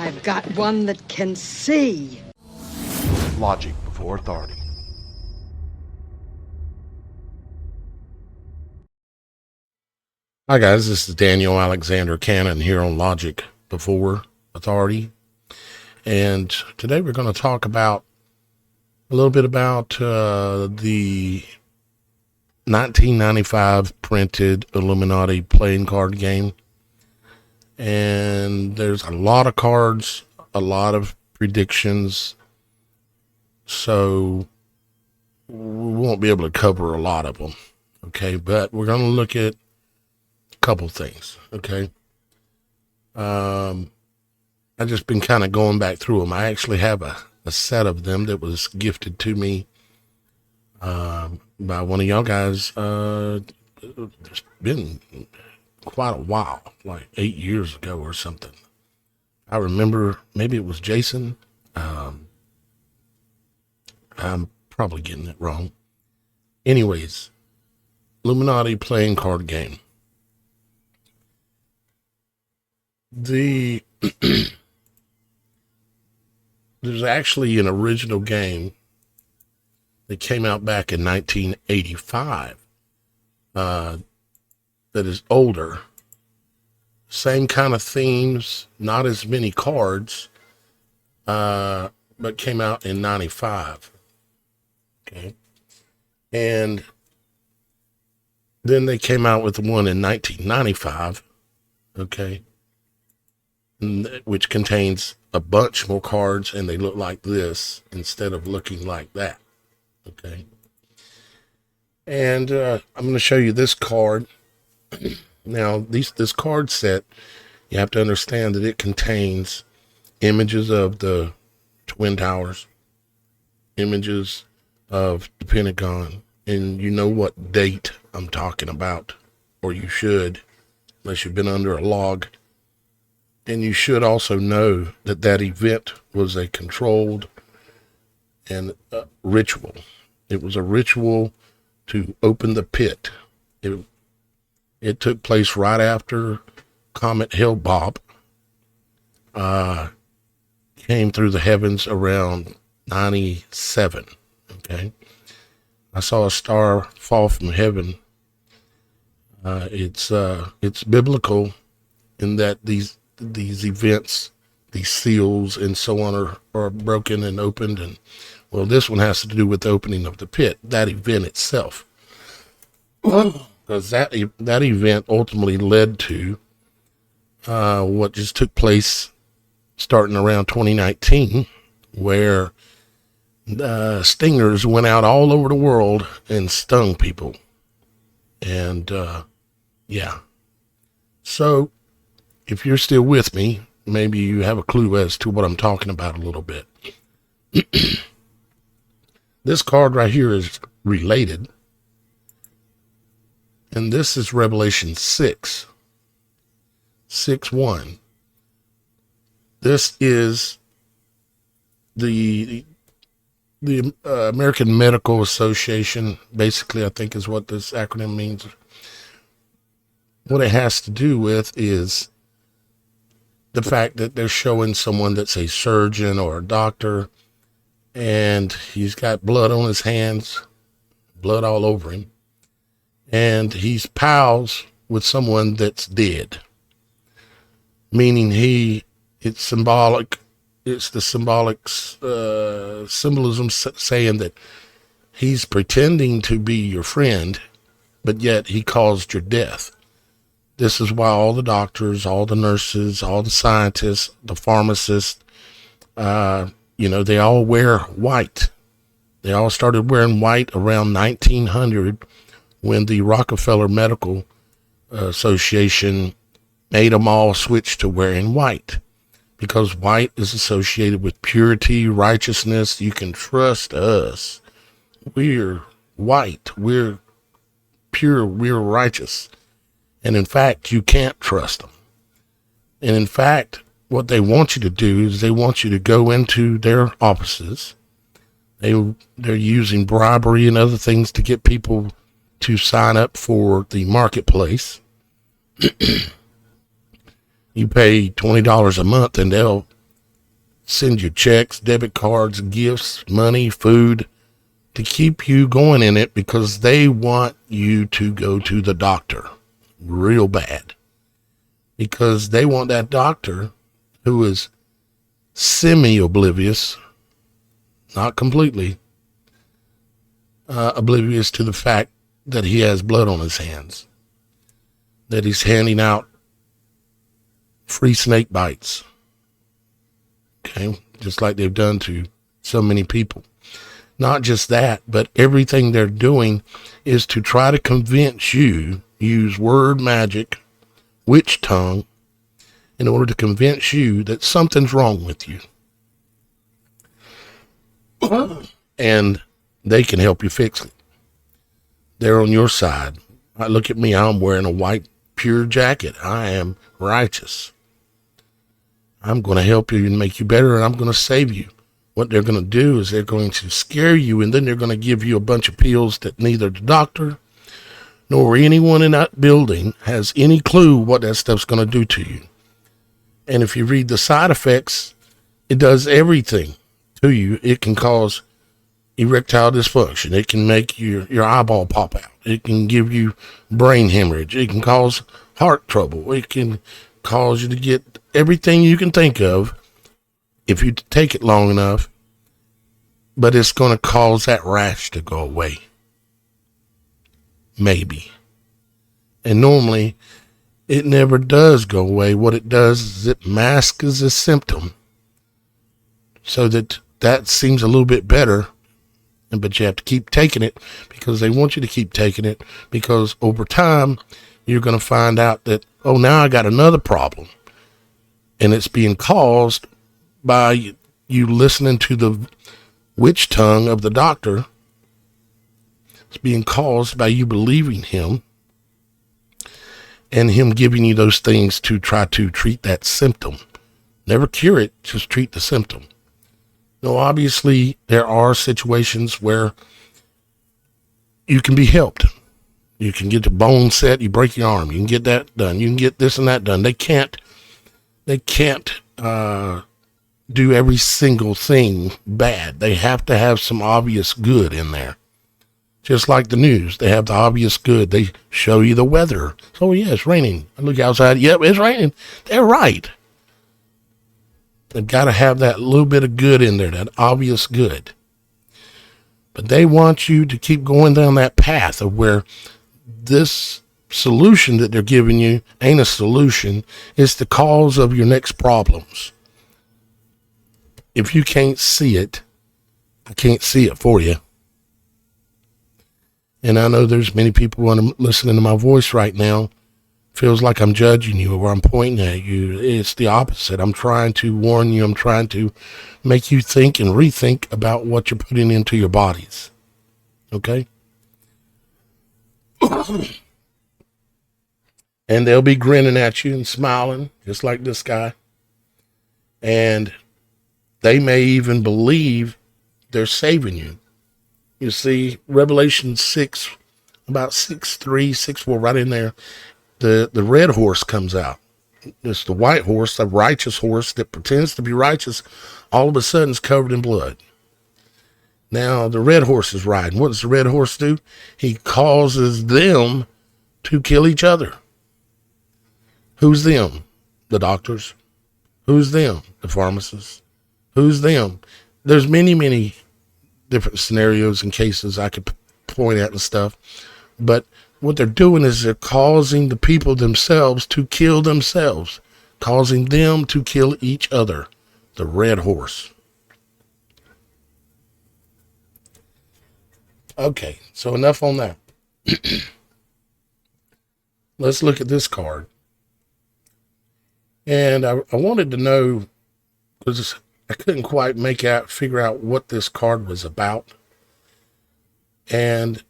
I've got one that can see. Logic before authority. Hi guys, this is Daniel Alexander Cannon here on Logic Before Authority, and today we're going to talk about a little bit about the 1995 printed Illuminati playing card game. And there's a lot of cards, a lot of predictions, so we won't be able to cover a lot of them, okay? But we're going to look at couple things. Okay. I just been kind of going back through them. I actually have a set of them that was gifted to me by one of y'all guys. It's been quite a while, like 8 years ago or something. I remember, maybe it was Jason. I'm probably getting it wrong. Anyways, Illuminati playing card game. There's actually an original game that came out back in 1985 that is older, same kind of themes, not as many cards, but came out in 95. Okay. And then they came out with one in 1995. Okay. Which contains a bunch more cards, and they look like this instead of looking like that. Okay. And I'm going to show you this card. Now, this card set, you have to understand that it contains images of the Twin Towers, images of the Pentagon, and you know what date I'm talking about, or you should, unless you've been under a log. And you should also know that that event was a controlled and ritual. It was a ritual to open the pit. It took place right after Comet Hale-Bopp came through the heavens around 97. Okay, I saw a star fall from heaven. It's biblical in that these events, these seals and so on are broken and opened. And well, this one has to do with the opening of the pit, that event itself. Because that event ultimately led to what just took place starting around 2019, where stingers went out all over the world and stung people. And yeah. So if you're still with me, maybe you have a clue as to what I'm talking about a little bit. This card right here is related. And this is Revelation 6:1. This is the American Medical Association, basically, I think is what this acronym means. What it has to do with is the fact that they're showing someone that's a surgeon or a doctor, and he's got blood on his hands, blood all over him, and he's pals with someone that's dead, meaning it's symbolic. It's the symbolic symbolism saying that he's pretending to be your friend, but yet he caused your death. This is why all the doctors, all the nurses, all the scientists, the pharmacists, they all wear white. They all started wearing white around 1900 when the Rockefeller Medical Association made them all switch to wearing white, because white is associated with purity, righteousness. You can trust us. We're white. We're pure. We're righteous. And in fact, you can't trust them. And in fact, what they want you to do is they want you to go into their offices. They're using bribery and other things to get people to sign up for the marketplace. You pay $20 a month and they'll send you checks, debit cards, gifts, money, food to keep you going in it because they want you to go to the doctor real bad. Because they want that doctor who is semi-oblivious, not completely oblivious to the fact that he has blood on his hands, that he's handing out free snake bites, okay, just like they've done to so many people. Not just that, but everything they're doing is to try to convince you, use word magic, witch tongue, in order to convince you that something's wrong with you. And they can help you fix it. They're on your side. Look at me, I'm wearing a white pure jacket. I am righteous. I'm going to help you and make you better, and I'm going to save you. What they're going to do is they're going to scare you, and then they're going to give you a bunch of pills that neither the doctor nor anyone in that building has any clue what that stuff's going to do to you. And if you read the side effects, it does everything to you. It can cause erectile dysfunction. It can make your eyeball pop out. It can give you brain hemorrhage. It can cause heart trouble. It can cause you to get everything you can think of if you take it long enough, but it's going to cause that rash to go away. Maybe. And normally, it never does go away. What it does is it masks a symptom so that seems a little bit better, but you have to keep taking it because they want you to keep taking it because over time, you're going to find out that, oh, now I got another problem. And it's being caused by you listening to the witch tongue of the doctor. It's being caused by you believing him and him giving you those things to try to treat that symptom. Never cure it, just treat the symptom. Now, obviously, there are situations where you can be helped. You can get the bone set, you break your arm, you can get that done, you can get this and that done. They can't do every single thing bad. They have to have some obvious good in there. Just like the news, they have the obvious good. They show you the weather. So yeah, it's raining. I look outside. Yep, it's raining. They're right. They've got to have that little bit of good in there, that obvious good. But they want you to keep going down that path of where this solution that they're giving you ain't a solution. It's the cause of your next problems. If you can't see it, I can't see it for you. And I know there's many people listening to my voice right now, feels like I'm judging you or I'm pointing at you. It's the opposite. I'm trying to warn you. I'm trying to make you think and rethink about what you're putting into your bodies. Okay? And they'll be grinning at you and smiling, just like this guy. And they may even believe they're saving you. You see, Revelation 6, about 6:3, 6:4, right in there, the red horse comes out. It's the white horse, the righteous horse that pretends to be righteous, all of a sudden is covered in blood. Now, the red horse is riding. What does the red horse do? He causes them to kill each other. Who's them? The doctors. Who's them? The pharmacists. Who's them? There's many, many different scenarios and cases I could point at and stuff. But what they're doing is they're causing the people themselves to kill themselves, causing them to kill each other. The red horse. Okay, so enough on that. Let's look at this card. And I wanted to know, because I couldn't quite figure out what this card was about. And,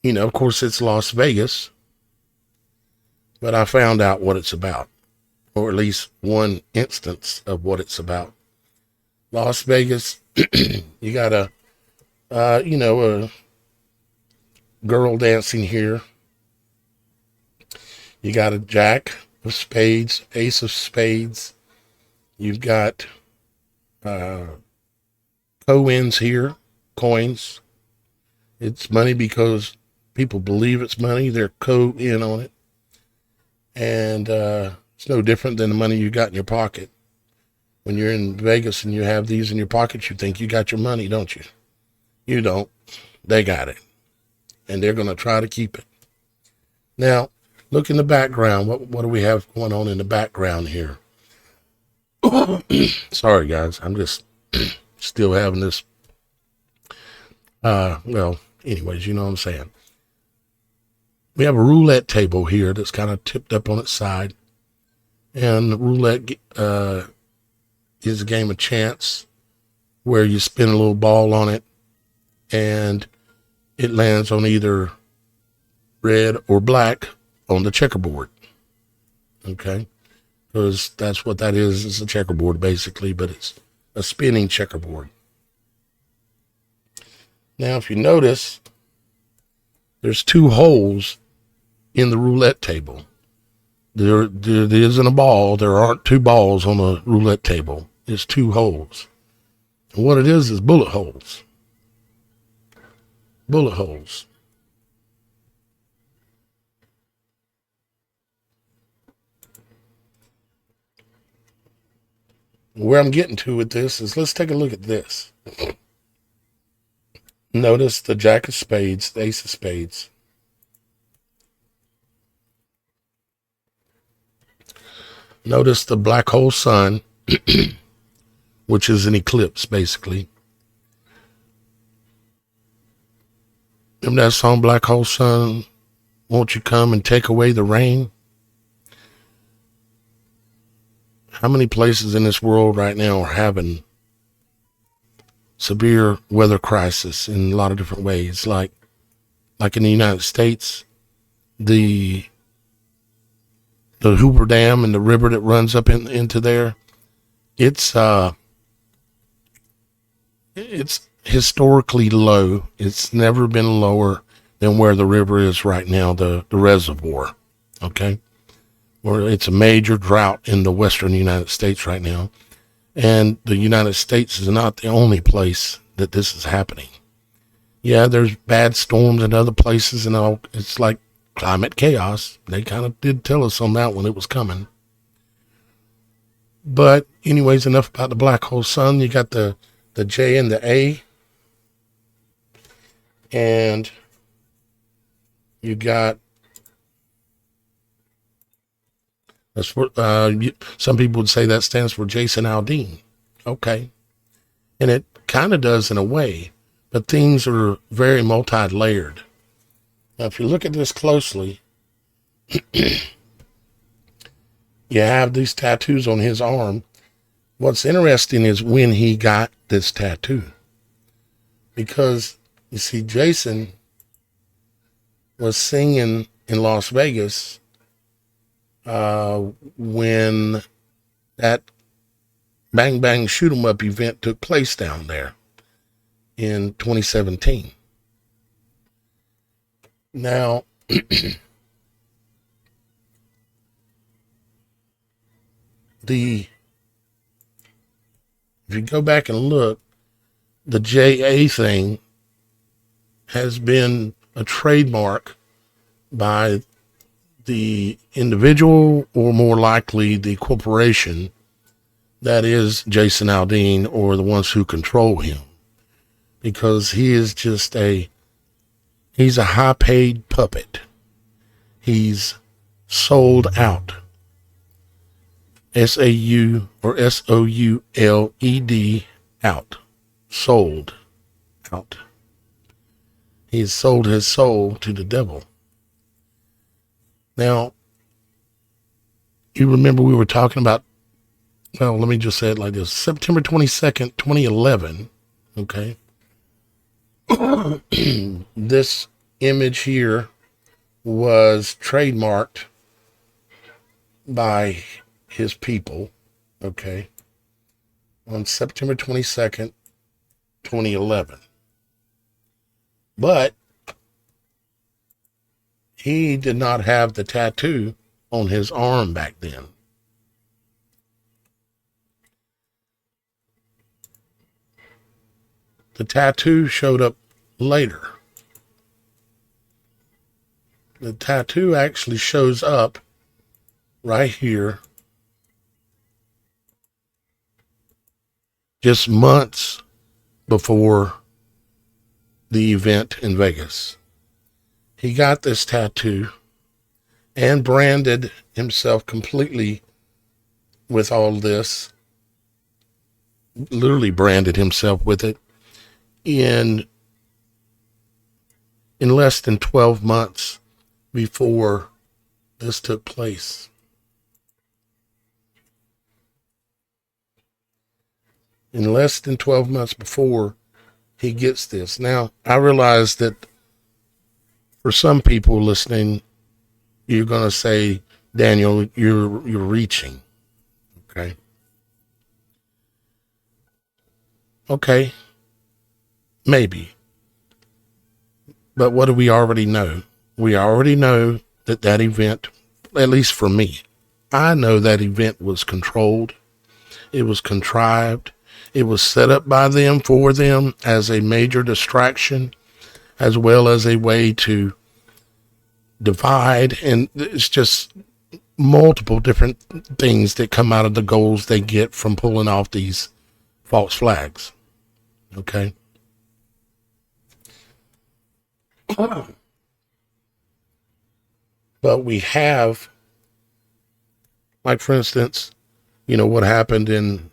you know, of course it's Las Vegas, but I found out what it's about, or at least one instance of what it's about. Las Vegas, you got a girl dancing here. You got a jack of spades, ace of spades, You've got co-ins here, coins. It's money because people believe it's money. They're co-in on it. And it's no different than the money you got in your pocket. When you're in Vegas and you have these in your pocket, you think you got your money, don't you? You don't. They got it. And they're going to try to keep it. Now, look in the background. What do we have going on in the background here? Sorry, guys. I'm just still having this. Well, anyways, you know what I'm saying. We have a roulette table here that's kind of tipped up on its side. And the roulette is a game of chance where you spin a little ball on it and it lands on either red or black on the checkerboard. Okay? Because that's what that is. It's a checkerboard basically, but it's a spinning checkerboard. Now, if you notice, there's two holes in the roulette table. There isn't a ball. There aren't two balls on the roulette table. It's two holes. And what it is bullet holes. Bullet holes. Where I'm getting to with this is, let's take a look at this. Notice the jack of spades, the ace of spades. Notice the black hole sun, which is an eclipse, basically. Remember that song, Black Hole Sun, Won't You Come and Take Away the Rain? How many places in this world right now are having severe weather crisis in a lot of different ways? Like in the United States, the Hoover Dam and the river that runs up into there, it's historically low. It's never been lower than where the river is right now, the reservoir. Okay? Where it's a major drought in the western United States right now. And the United States is not the only place that this is happening. Yeah, there's bad storms in other places and all. It's like climate chaos. They kind of did tell us on that when it was coming. But anyways, enough about the black hole sun. You got the J and the A. And you got, that's for, some people would say that stands for Jason Aldean. Okay. And it kind of does in a way, but things are very multi-layered. Now, if you look at this closely, you have these tattoos on his arm. What's interesting is when he got this tattoo. Because, you see, Jason was singing in Las Vegas when that Bang Bang Shoot 'em Up event took place down there in 2017. Now, if you go back and look, the JA thing has been a trademark by the individual, or more likely the corporation that is Jason Aldean, or the ones who control him, because he is just he's a high paid puppet. He's sold out. SAU or SOULED out. Sold out. He's sold his soul to the devil. Now, you remember we were talking about, well, let me just say it like this. September 22nd, 2011, okay? This image here was trademarked by his people, okay, on September 22nd, 2011. But he did not have the tattoo on his arm back then. The tattoo showed up later. The tattoo actually shows up right here, just months before the event in Vegas. He got this tattoo and branded himself completely with all this, literally branded himself with it in less than 12 months before this took place. In less than 12 months before he gets this. Now, I realize that for some people listening, you're going to say, Daniel, you're reaching. Okay. Okay. Maybe. But what do we already know? We already know that that event, at least for me, I know that event was controlled. It was contrived. It was set up by them for them as a major distraction, as well as a way to divide. And it's just multiple different things that come out of the goals they get from pulling off these false flags. Okay. But we have, like, for instance, what happened in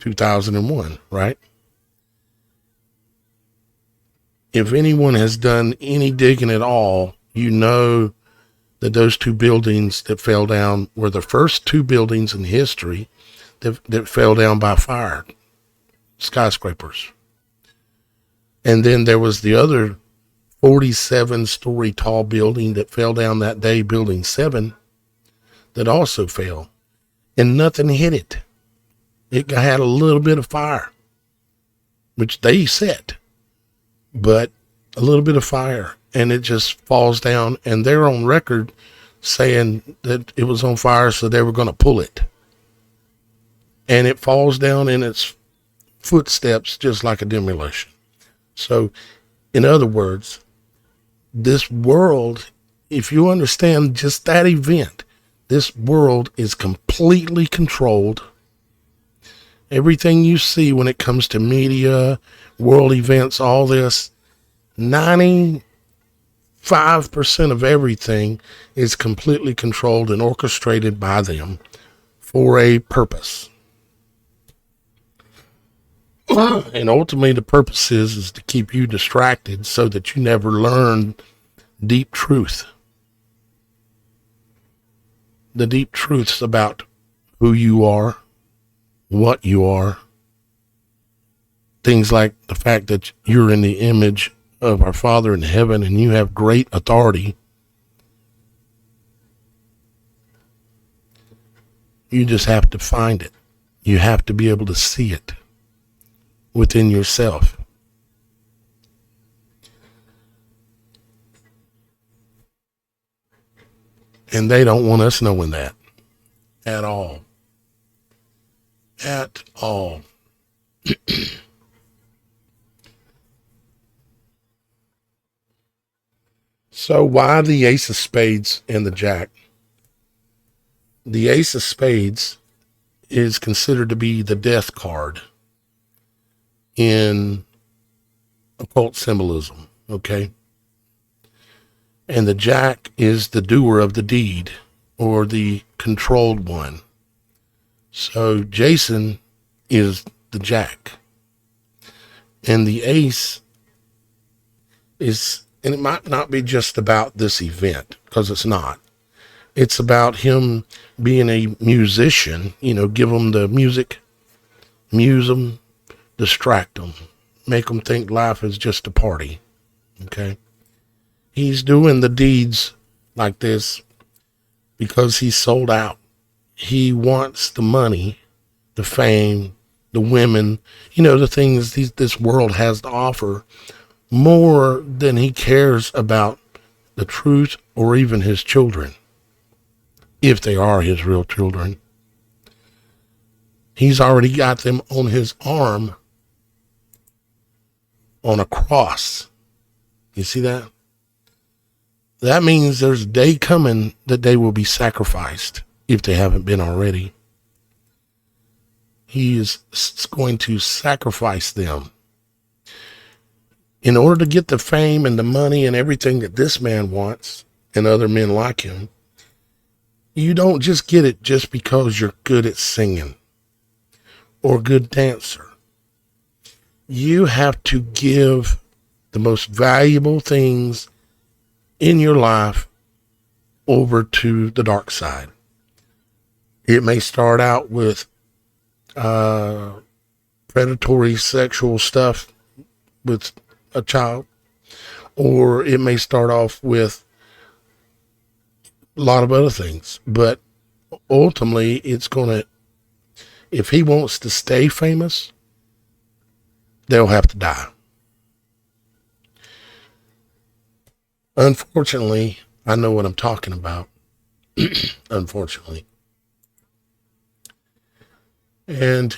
2001, right? If anyone has done any digging at all, you know that those two buildings that fell down were the first two buildings in history that fell down by fire, skyscrapers. And then there was the other 47-story tall building that fell down that day, Building 7, that also fell. And nothing hit it. It had a little bit of fire, which they set, but a little bit of fire, and it just falls down. And they're on record saying that it was on fire, so they were going to pull it. And it falls down in its footsteps just like a demolition. So, in other words, this world, if you understand just that event, this world is completely controlled. Everything you see when it comes to media, world events, all this, 95% of everything is completely controlled and orchestrated by them for a purpose. And ultimately the purpose is to keep you distracted so that you never learn deep truth. The deep truths about who you are, what you are. Things like the fact that you're in the image of our Father in heaven and you have great authority. You just have to find it. You have to be able to see it within yourself. And they don't want us knowing that at all. At all. So why the Ace of Spades and the Jack? The Ace of Spades is considered to be the death card in occult symbolism, okay? And the Jack is the doer of the deed, or the controlled one. So Jason is the Jack. And the Ace is, and it might not be just about this event, because it's not. It's about him being a musician, give him the music, muse them, distract them, make them think life is just a party, okay? He's doing the deeds like this because he's sold out. He wants the money, the fame, the women, the things this world has to offer, more than he cares about the truth or even his children, if they are his real children. He's already got them on his arm on a cross. You see that? That means there's a day coming that they will be sacrificed if they haven't been already. He is going to sacrifice them. In order to get the fame and the money and everything that this man wants and other men like him, you don't just get it just because you're good at singing or a good dancer. You have to give the most valuable things in your life over to the dark side. It may start out with predatory sexual stuff with a child, or it may start off with a lot of other things. But ultimately, it's going to, if he wants to stay famous, they'll have to die. Unfortunately, I know what I'm talking about. Unfortunately. And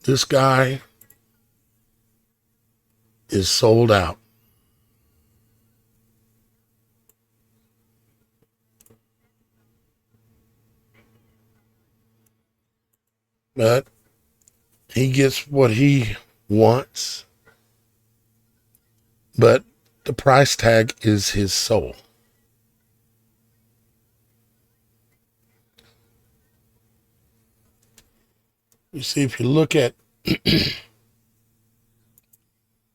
this guy is sold out. But he gets what he wants. But the price tag is his soul. You see, if you look at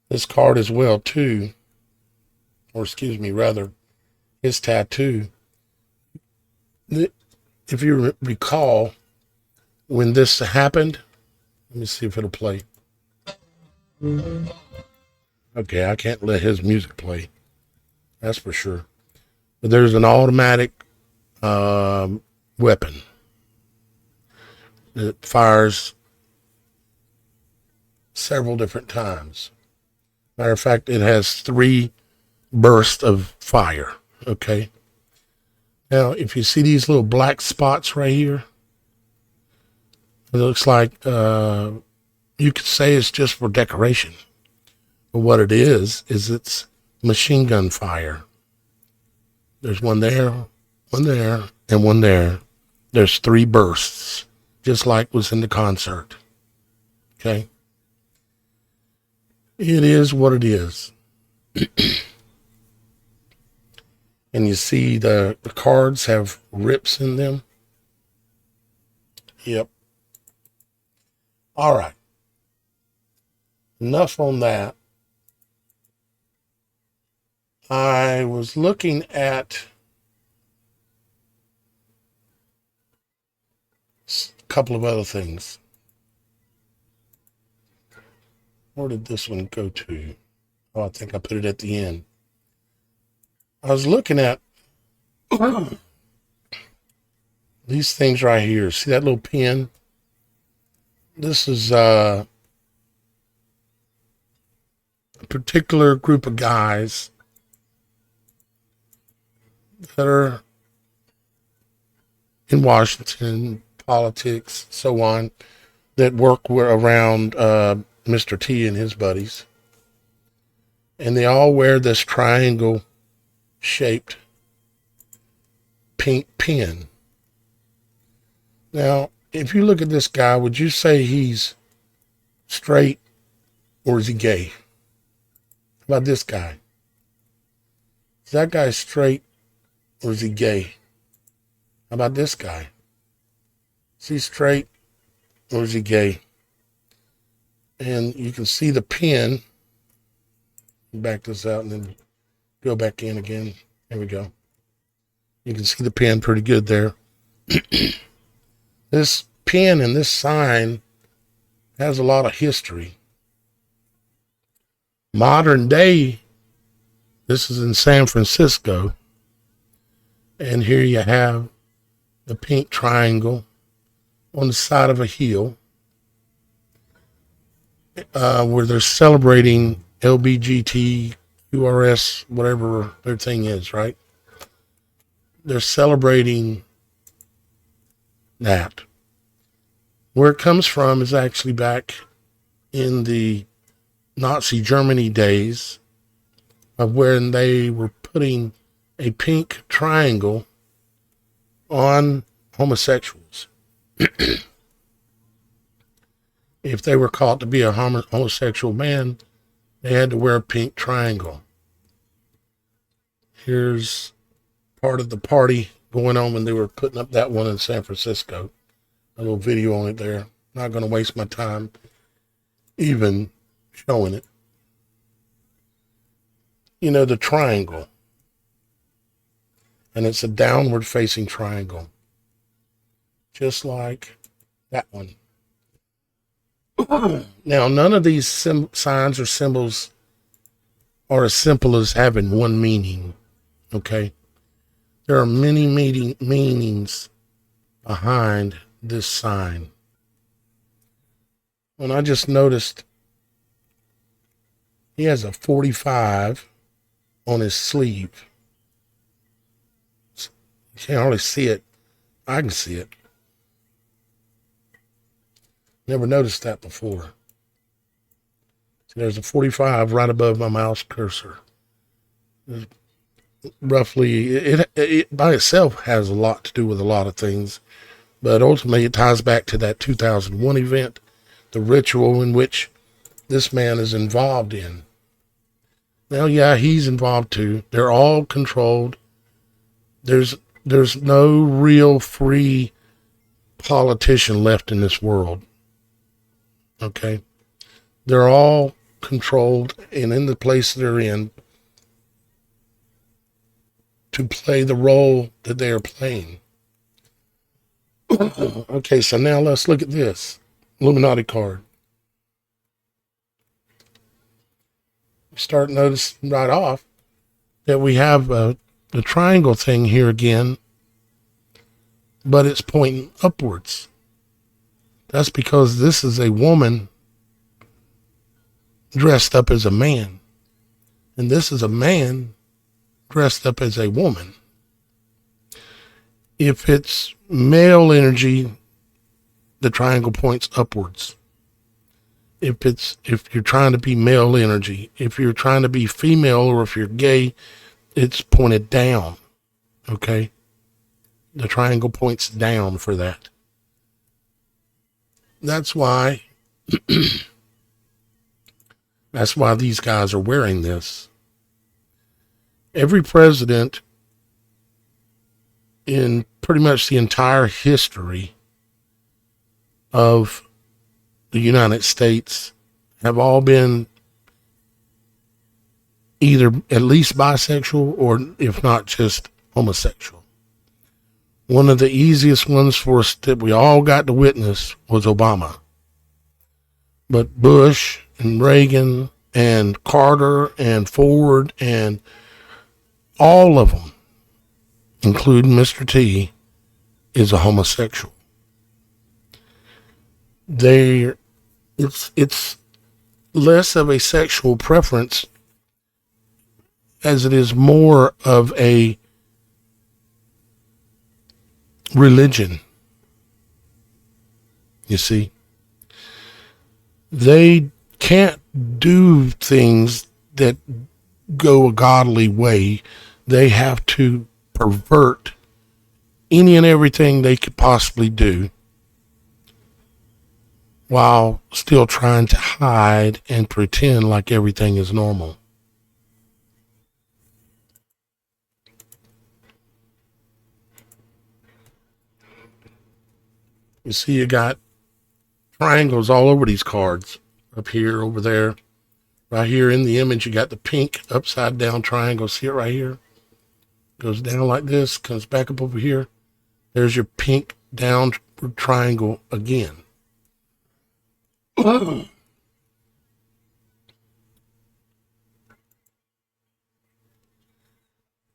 this card as well, too, or excuse me, rather, his tattoo. If you recall, when this happened, let me see if it'll play. Okay, I can't let his music play. That's for sure. But there's an automatic weapon that fires several different times. Matter of fact, it has 3 bursts of fire. Okay. Now, if you see these little black spots right here, it looks like you could say it's just for decoration. But what it is it's machine gun fire. There's one there, and one there. There's 3 bursts, just like was in the concert. Okay? It is what it is. And you see the cards have rips in them. Yep. All right. Enough on that. I was looking at a couple of other things. Where did this one go to? Oh, I think I put it at the end. I was looking at these things right here. See that little pin? This is a particular group of guys that are in Washington, politics, so on, that work around Mr. T and his buddies. And they all wear this triangle-shaped pink pin. Now, if you look at this guy, would you say he's straight or is he gay? How about this guy? Is that guy straight or is he gay? How about this guy? Is he straight or is he gay? And you can see the pin. Back this out and then go back in again. There we go. You can see the pin pretty good there. This pin and this sign has a lot of history. Modern day, this is in San Francisco. And here you have the pink triangle on the side of a hill where they're celebrating LBGT, QRS, whatever their thing is, right? They're celebrating that. Where it comes from is actually back in the Nazi Germany days of when they were putting a pink triangle on homosexuals. If they were caught to be a homosexual man, they had to wear a pink triangle. Here's part of the party going on when they were putting up that one in San Francisco. A little video on it there. Not going to waste my time even showing it. You know, the triangle. And it's a downward facing triangle. Just like that one. Now, none of these signs or symbols are as simple as having one meaning. Okay? There are many meanings behind this sign. And I just noticed he has a 45 on his sleeve. You can't hardly see it. I can see it. Never noticed that before. See, there's a 45 right above my mouse cursor. Roughly, it by itself has a lot to do with a lot of things, but ultimately it ties back to that 2001 event, the ritual in which this man is involved in. Now, yeah, he's involved too. They're all controlled. There's no real free politician left in this world. Okay? They're all controlled and in the place they're in to play the role that they are playing. Okay, so now let's look at this Illuminati card. Start noticing right off that we have the triangle thing here again, but it's pointing upwards. That's because this is a woman dressed up as a man, and this is a man dressed up as a woman. If it's male energy, the triangle points upwards. If you're trying to be male energy, if you're trying to be female, or if you're gay, it's pointed down. Okay? The triangle points down for that. That's why these guys are wearing this. Every president in pretty much the entire history of the United States have all been either at least bisexual, or if not just homosexual. One of the easiest ones for us that we all got to witness was Obama. But Bush and Reagan and Carter and Ford and all of them, including Mr. T, is a homosexual. It's less of a sexual preference as it is more of a religion. You see, they can't do things that go a godly way. They have to pervert any and everything they could possibly do while still trying to hide and pretend like everything is normal. You see, you got triangles all over these cards. Up here, over there. Right here in the image, you got the pink upside down triangle. See it right here? Goes down like this, comes back up over here. There's your pink down triangle again.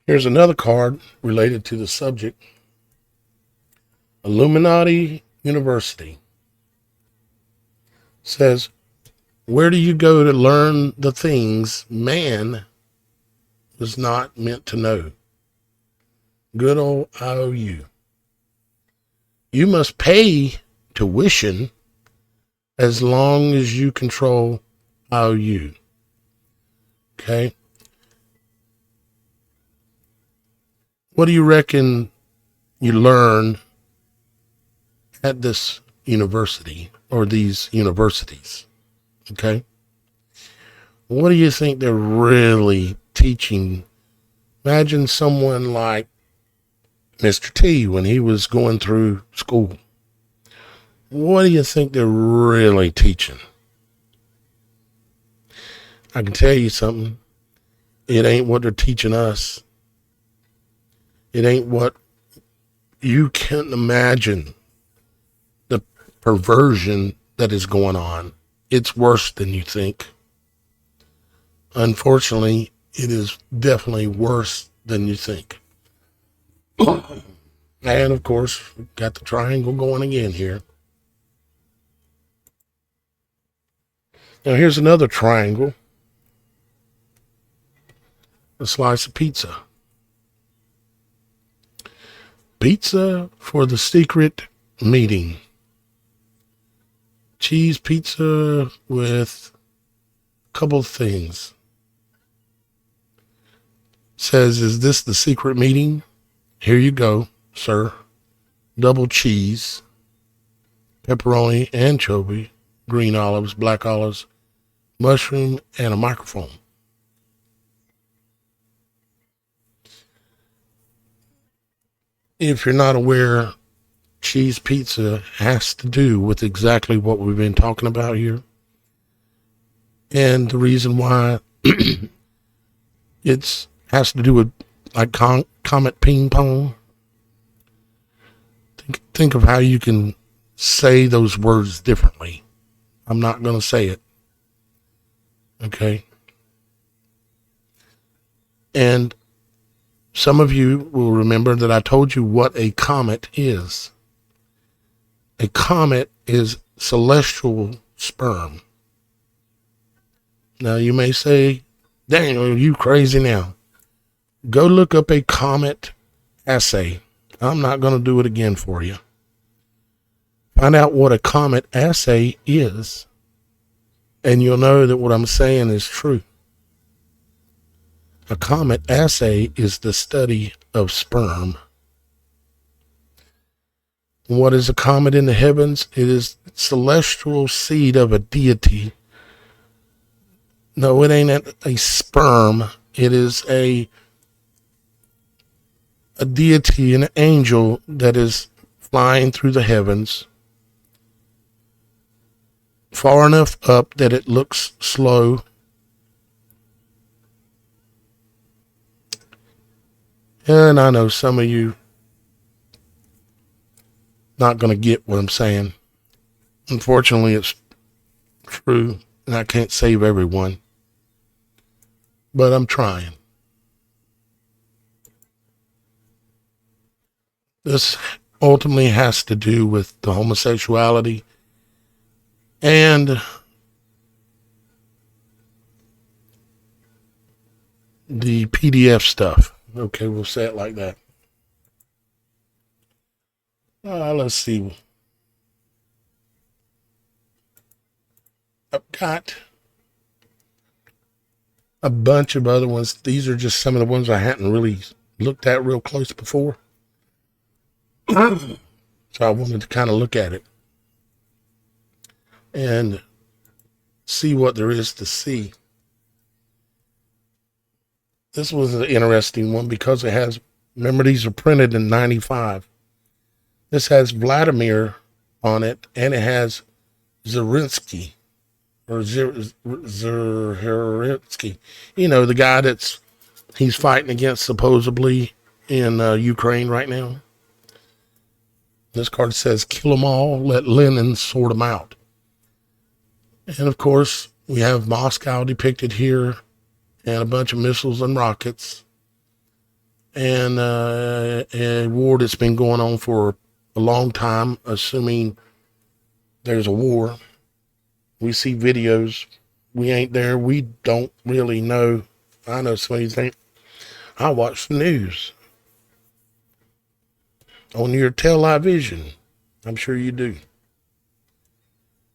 Here's another card related to the subject. Illuminati University says, where do you go to learn the things man was not meant to know? Good old IOU. You must pay tuition as long as you control IOU. Okay. What do you reckon you learn at this university or these universities? Okay. What do you think they're really teaching? Imagine someone like Mr. T when he was going through school. What do you think they're really teaching? I can tell you something. It ain't what they're teaching us. It ain't what you can't imagine. The perversion that is going on. It's worse than you think. Unfortunately, it is definitely worse than you think. And of course, we've got the triangle going again here. Now here's another triangle. A slice of pizza. Pizza for the secret meeting. Cheese pizza with a couple of things. Says, is this the secret meeting? Here you go, sir. Double cheese, pepperoni, anchovy, green olives, black olives, mushroom, and a microphone. If you're not aware, cheese pizza has to do with exactly what we've been talking about here. And the reason why it's has to do with like comet ping pong. Think of how you can say those words differently. I'm not going to say it. Okay. And some of you will remember that I told you what a comet is. A comet is celestial sperm. Now you may say, Daniel, are you crazy now? Go look up a comet assay. I'm not going to do it again for you. Find out what a comet assay is, and you'll know that what I'm saying is true. A comet assay is the study of sperm. What is a comet in the heavens? It is celestial seed of a deity. No, it ain't a sperm. It is a deity, an angel that is flying through the heavens, far enough up that it looks slow. And I know some of you not going to get what I'm saying. Unfortunately, it's true, and I can't save everyone. But I'm trying. This ultimately has to do with the homosexuality and the PDF stuff. Okay, we'll say it like that. Let's see. I've got a bunch of other ones. These are just some of the ones I hadn't really looked at real close before. So I wanted to kind of look at it and see what there is to see. This was an interesting one because it has, remember these are printed in 95. This has Vladimir on it, and it has Zelensky, or Zelensky. You know, the guy he's fighting against supposedly in Ukraine right now. This card says, kill them all, let Lenin sort them out. And of course, we have Moscow depicted here, and a bunch of missiles and rockets, and a war that's been going on for a long time, assuming there's a war. We see videos. We ain't there. We don't really know. I know some of you think, I watch the news on your television. I'm sure you do.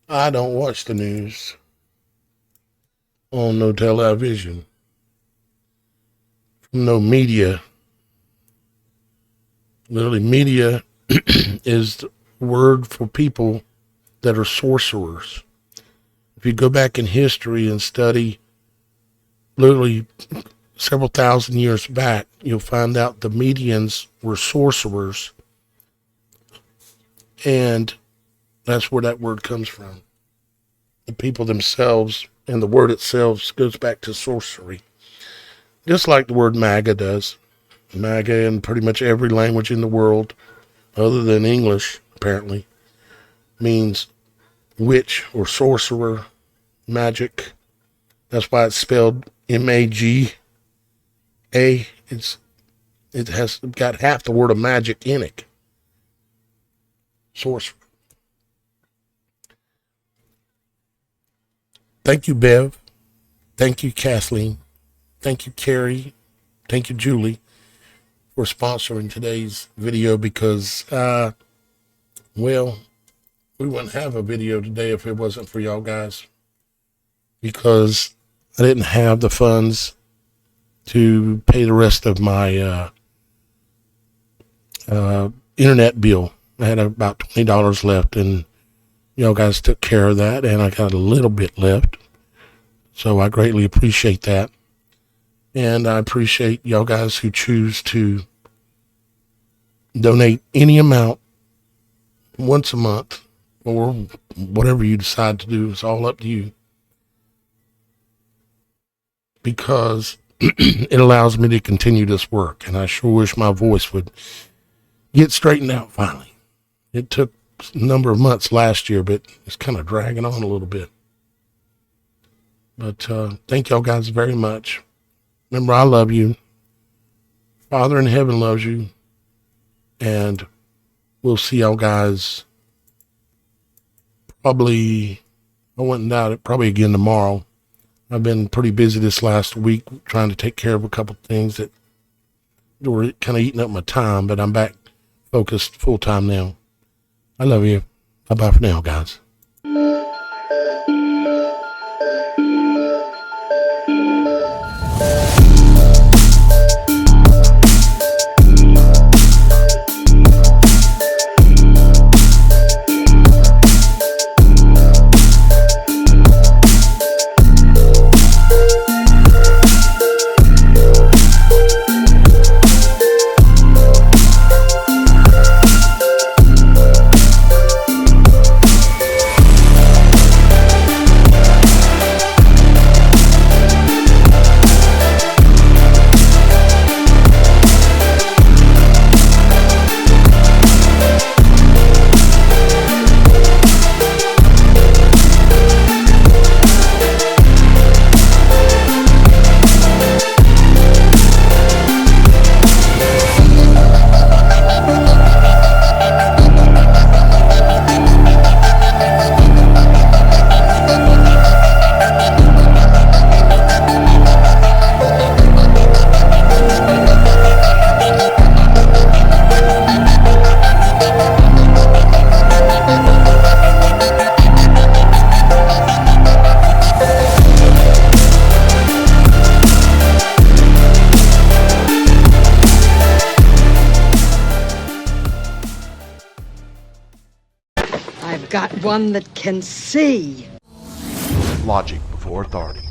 I don't watch the news. on no television, from no media. Literally, media is the word for people that are sorcerers. If you go back in history and study literally several thousand years back, you'll find out the medians were sorcerers. And that's where that word comes from. The people themselves, and the word itself goes back to sorcery. Just like the word MAGA does. MAGA in pretty much every language in the world, other than English, apparently, means witch or sorcerer, magic. That's why it's spelled MAGA. It has got half the word of magic in it. Sorcerer. Thank you, Bev. Thank you, Kathleen. Thank you, Carrie. Thank you, Julie, for sponsoring today's video because, well, we wouldn't have a video today if it wasn't for y'all guys, because I didn't have the funds to pay the rest of my internet bill. I had about $20 left, and y'all guys took care of that, and I got a little bit left. So I greatly appreciate that. And I appreciate y'all guys who choose to donate any amount once a month, or whatever you decide to do. It's all up to you. Because it allows me to continue this work. And I sure wish my voice would get straightened out finally. It took a number of months last year, but it's kind of dragging on a little bit. But thank y'all guys very much. Remember, I love you. Father in heaven loves you. And we'll see y'all guys probably, I wouldn't doubt it, probably again tomorrow. I've been pretty busy this last week trying to take care of a couple things that were kind of eating up my time, but I'm back focused full time now. I love you. Bye-bye for now, guys. I've got one that can see. Logic before authority.